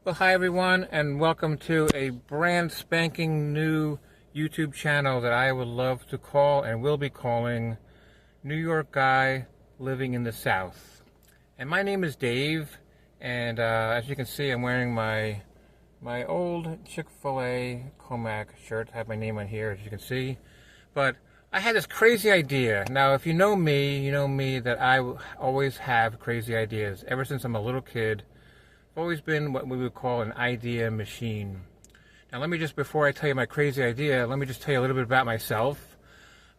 Well, hi everyone, and welcome to a brand spanking new YouTube channel that I would love to call and will be calling New York Guy Living in the South. And my name is Dave, and as you can see, I'm wearing my old Chick-fil-A Comac shirt. I have my name on here, as you can see. But I had this crazy idea. Now, if you know me that I always have crazy ideas. Ever since I'm a little kid, I've always been what we would call an idea machine. Now before I tell you my crazy idea, let me just tell you a little bit about myself.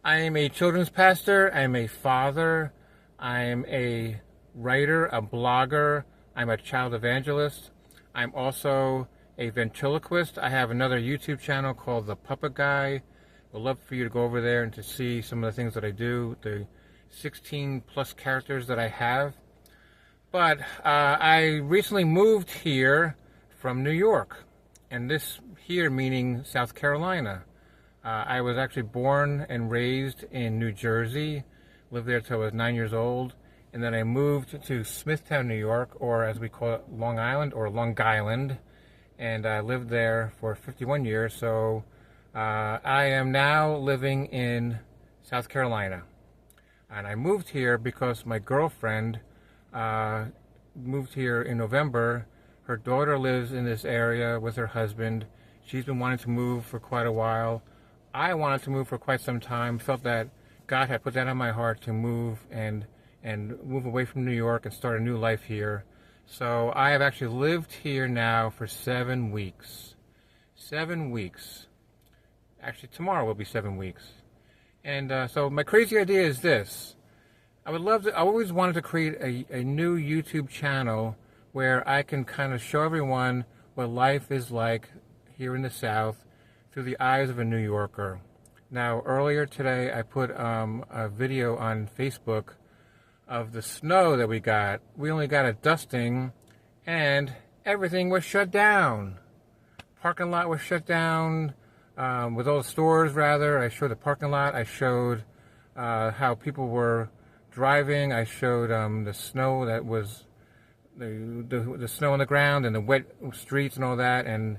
I am a children's pastor, I'm a father, I'm a writer, a blogger, I'm a child evangelist, I'm also a ventriloquist. I have another YouTube channel called The Puppet Guy. I'd love for you to go over there and to see some of the things that I do, the 16 plus characters that I have. But I recently moved here from New York, and this here meaning South Carolina. I was actually born and raised in New Jersey, lived there till I was 9 years old, and then I moved to Smithtown, New York, or as we call it, Long Island or Long Island, and I lived there for 51 years. So I am now living in South Carolina, and I moved here because my girlfriend moved here in November. Her daughter lives in this area with her husband. She's been wanting to move for quite a while. I wanted to move for quite some time. Felt that God had put that on my heart to move and move away from New York and start a new life here. So I have actually lived here now for 7 weeks. 7 weeks. Actually, tomorrow will be 7 weeks. And so my crazy idea is this. I always wanted to create a new YouTube channel where I can kind of show everyone what life is like here in the South through the eyes of a New Yorker. Now, earlier today, I put a video on Facebook of the snow that we got. We only got a dusting, and everything was shut down. Parking lot was shut down, with all the stores, rather. I showed the parking lot. I showed how people were driving. I showed the snow that was the snow on the ground and the wet streets and all that. And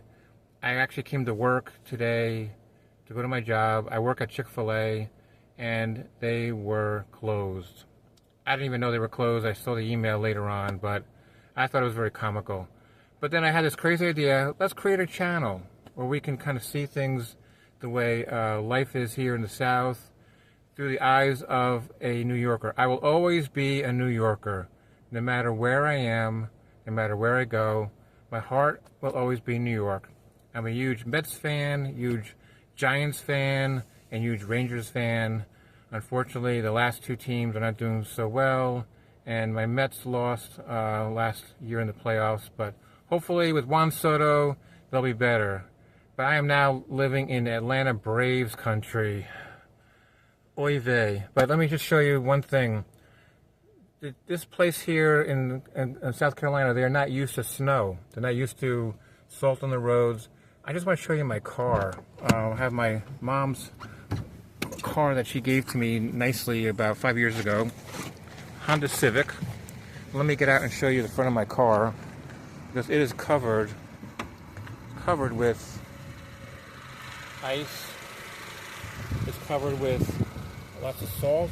I actually came to work today to go to my job. I work at Chick-fil-A, and they were closed. I didn't even know they were closed. I saw the email later on, but I thought it was very comical. But then I had this crazy idea. Let's create a channel where we can kind of see things the way life is here in the South, through the eyes of a New Yorker. I will always be a New Yorker, no matter where I am, no matter where I go. My heart will always be New York. I'm a huge Mets fan, huge Giants fan, and huge Rangers fan. Unfortunately, the last two teams are not doing so well, and my Mets lost last year in the playoffs, but hopefully with Juan Soto, they'll be better. But I am now living in Atlanta Braves country. Oy vey. But let me just show you one thing. This place here in South Carolina, they are not used to snow. They're not used to salt on the roads. I just want to show you my car. I have my mom's car that she gave to me nicely about 5 years ago. Honda Civic. Let me get out and show you the front of my car, because it is covered with ice. It's covered with lots of salt.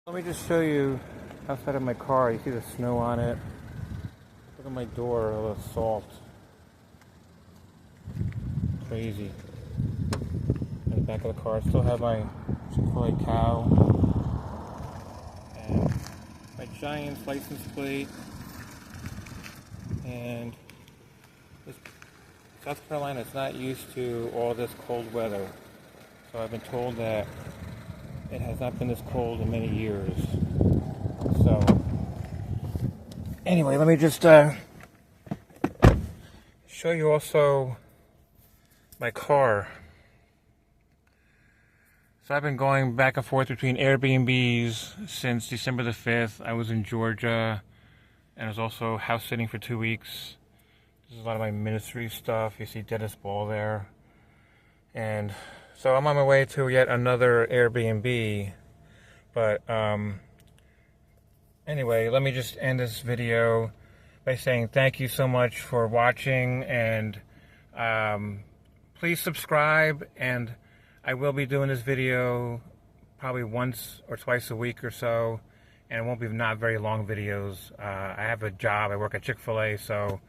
Let me just show you outside of my car. You see the snow on it. Look at my door, all the salt. Crazy. In the back of the car, I still have my Chick-fil-A cow and my Giants license plate. And South Carolina is not used to all this cold weather. So I've been told that it has not been this cold in many years. So, anyway, let me just show you also my car. So I've been going back and forth between Airbnbs since December the 5th. I was in Georgia, and I was also house sitting for 2 weeks. This is a lot of my ministry stuff. You see Dennis Ball there. And so I'm on my way to yet another Airbnb, but anyway, let me just end this video by saying thank you so much for watching, and please subscribe. And I will be doing this video probably once or twice a week or so, and it won't be not very long videos. I have a job. I work at Chick-fil-A, so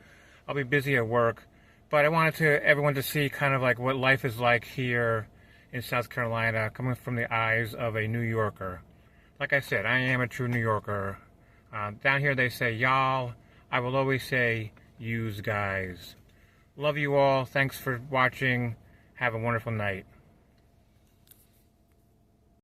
I'll be busy at work. But I wanted everyone to see kind of like what life is like here in South Carolina, coming from the eyes of a New Yorker. Like I said, I am a true New Yorker. Down here they say y'all. I will always say yous guys. Love you all. Thanks for watching. Have a wonderful night.